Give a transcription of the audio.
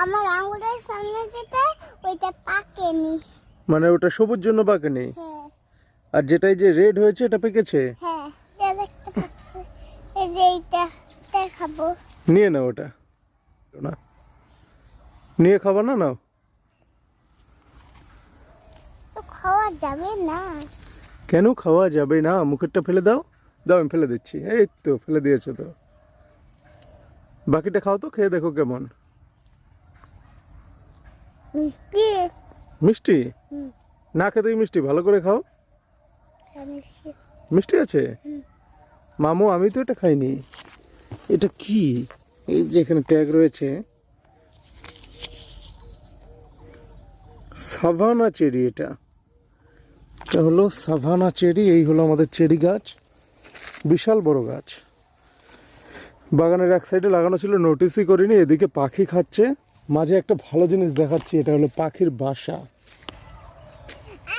আমার আঙুলের সামনে যেটা ওইটা পাকেনি। মানে ওটা সবুজ জন্য পাকেনি, হ্যাঁ আর যেটাই যে রেড হয়েছে এটা পেকেছে। হ্যাঁ, যা দেখতে পাচ্ছি। এই যে এইটা দেখাবো। নিয়ে নাও ওটা, না নিয়ে খাবা না, নাও। তো খাওয়া যাবে না। কেন খাওয়া যাবে না? মুখেরটা ফেলে দাও। দাও, আমি ফেলে দিচ্ছি। এই তো ফেলে দিয়েছো তো। বাকিটা খাও তো, খেয়ে দেখো কেমন মিষ্টি। মিষ্টি। হুম। না খেতেই মিষ্টি, ভালো করে খাও। মিষ্টি। মিষ্টি আছে। মামু আমি তো এটা খাইনি। এটা কি? এই যে এখানে ট্যাগ রয়েছে, সাভানা চেরি। এটা হলো সাভানা চেরি। এই হলো আমাদের চেরি গাছ, বিশাল বড় গাছ। বাগানের এক সাইডে লাগানো ছিল, নোটিসই করিনি। এদিকে পাখি খাচ্ছে। মাঝে একটা ভালো জিনিস দেখাচ্ছি, এটা হলো পাখির বাসা।